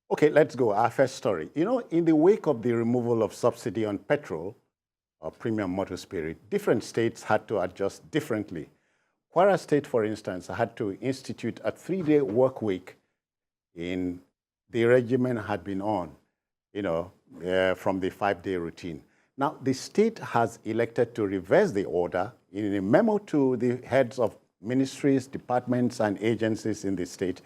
Okay, let's go. Our first story. You know, in the wake of the removal of subsidy on petrol or premium motor spirit, different states had to adjust differently. Kwara State, for instance, had to institute a 3-day work week in the regimen had been on, from the 5-day routine. Now, the state has elected to reverse the order in a memo to the heads of ministries, departments, and agencies in the state.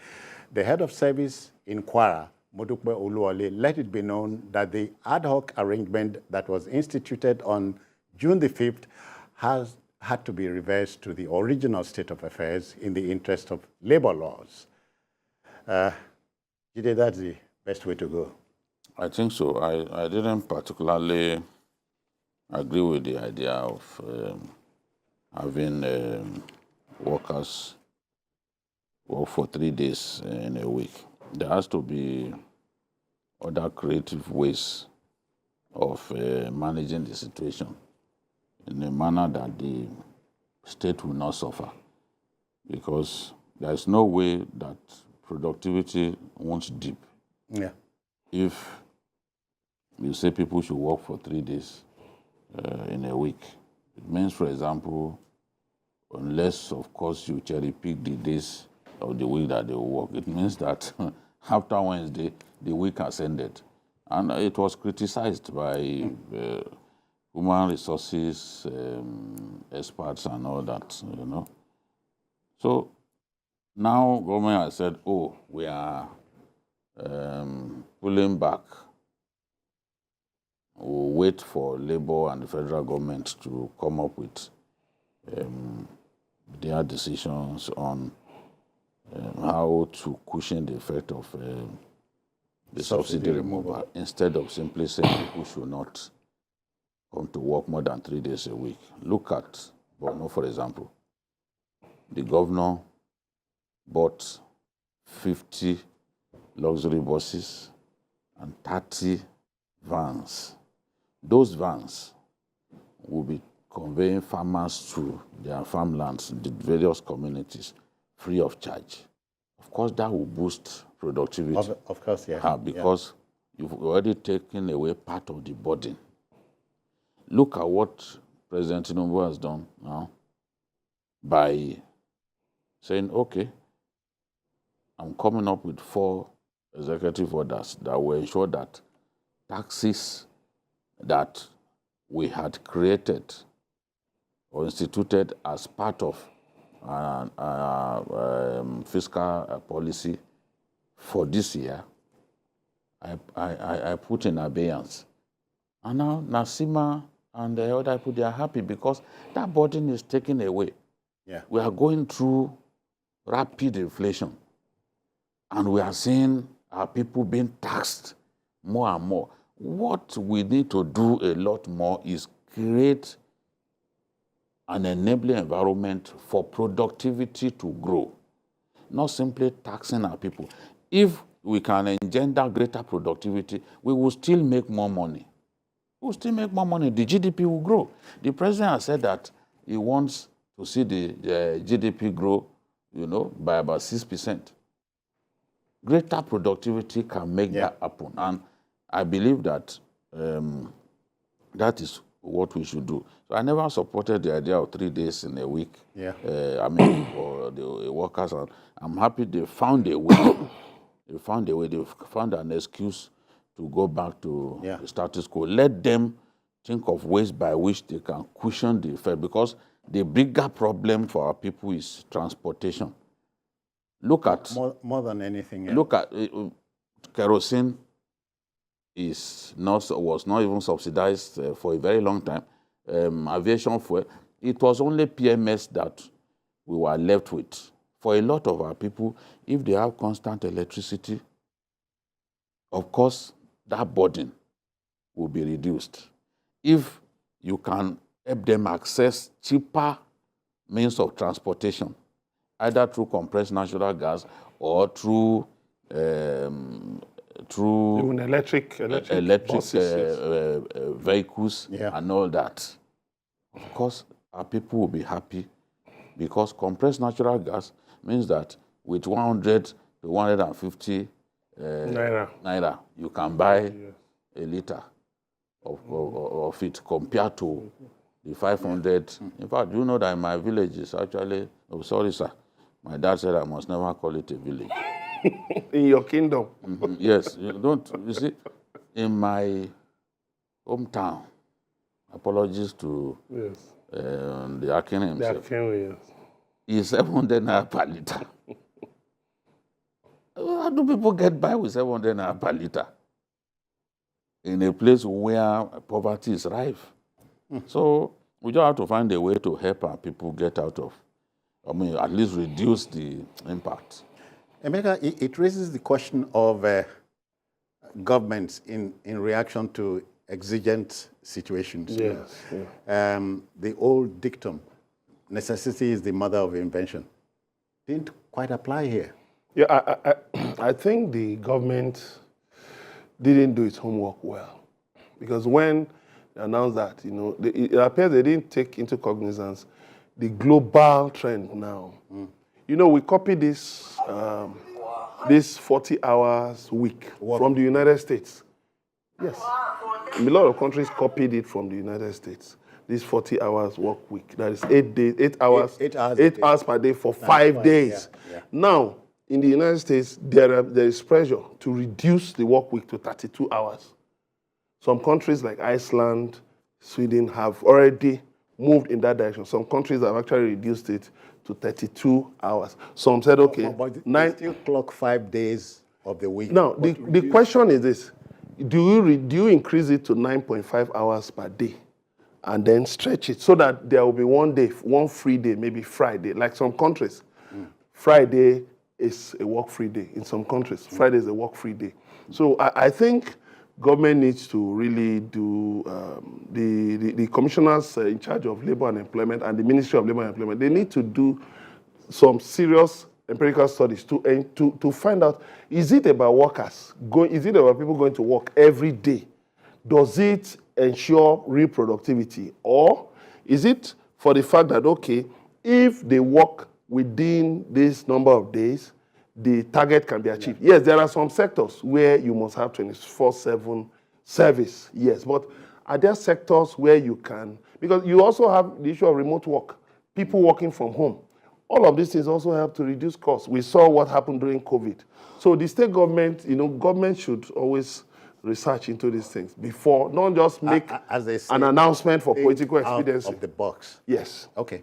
The head of service in Kwara, Modupe Oluwole, let it be known that the ad hoc arrangement that was instituted on June the 5th has had to be reversed to the original state of affairs in the interest of labor laws. Jide, that's the best way to go. I think so. I didn't particularly agree with the idea of having workers work for 3 days in a week. There has to be other creative ways of managing the situation in a manner that the state will not suffer, because there is no way that productivity won't dip. Yeah. If you say people should work for 3 days in a week, it means, for example, unless, of course, you cherry pick the days of the week that they will work, it means that after Wednesday, the week has ended. And it was criticized by human resources experts and all that, So now government has said, oh, we are pulling back. We'll wait for Labour and the federal government to come up with their decisions on how to cushion the effect of the subsidy removal, instead of simply saying people should not come to work more than 3 days a week. Look at Borno, for example. The governor bought 50 luxury buses and 30 vans. Those vans will be conveying farmers to their farmlands in the various communities free of charge. Of course, that will boost productivity. Of course, yeah. Because you've already taken away part of the burden. Look at what President Tinubu has done now by saying, okay, I'm coming up with 4 executive orders that will ensure that taxes that we had created or instituted as part of fiscal policy for this year, I put in abeyance. And now Nasima and the other people, they are happy because that burden is taken away. Yeah. We are going through rapid inflation, and we are seeing our people being taxed more and more. What we need to do a lot more is create an enabling environment for productivity to grow, not simply taxing our people. If we can engender greater productivity, we will still make more money. We will still make more money. The GDP will grow. The president has said that he wants to see the GDP grow, by about 6%. Greater productivity can make that happen. And I believe that that is what we should do. So I never supported the idea of 3 days in a week. Yeah. For the workers. I'm happy they found a way. They found an excuse to go back to the status quo. Let them think of ways by which they can cushion the effect, because the bigger problem for our people is transportation. Look at more than anything else. Look at kerosene was not even subsidized for a very long time. Aviation fuel, it was only PMS that we were left with. For a lot of our people, if they have constant electricity, of course, that burden will be reduced. If you can help them access cheaper means of transportation, either through compressed natural gas or through even electric buses, vehicles and all that. Of course, our people will be happy, because compressed natural gas means that with 100 to 150 naira, you can buy a liter of it compared to the 500. In fact, you know that in my village is actually, oh, sorry, sir. My dad said I must never call it a village. In your kingdom? Yes. You see, in my hometown, apologies to the Akin himself, is 700 naira per liter. How do people get by with 700 naira per liter in a place where poverty is rife? So we just have to find a way to help our people get out of, at least reduce the impact. Emeka, it raises the question of governments in reaction to exigent situations. Yes. The old dictum, necessity is the mother of invention, didn't quite apply here. Yeah, I think the government didn't do its homework well, because when they announced that, it appears they didn't take into cognizance the global trend now. We copied this 40 hours week from the United States. Yes. A lot of countries copied it from the United States. This 40 hours work week. That is 8 hours per day for 5 days. Yeah. Now, in the United States, there is pressure to reduce the work week to 32 hours. Some countries like Iceland, Sweden have already moved in that direction. Some countries have actually reduced it to 32 hours. Some said, okay, but they still clock 5 days of the week. Now, the question is this. Do you increase it to 9.5 hours per day and then stretch it so that there will be one free day, maybe Friday, like some countries. Friday is a work-free day. In some countries, Friday is a work-free day. So I think government needs to really do, the commissioners in charge of labor and employment and the Ministry of Labor and Employment, they need to do some serious empirical studies to find out, is it about workers? Is it about people going to work every day? Does it ensure real productivity? Or is it for the fact that, okay, if they work within this number of days, the target can be achieved? Yes, there are some sectors where you must have 24/7 service, yes, but are there sectors where you can, because you also have the issue of remote work, people working from home. All of these things also help to reduce costs. We saw what happened during COVID. So the state government, government should always research into these things before, not just make an announcement for political expediency. Out of the box. Yes. Okay.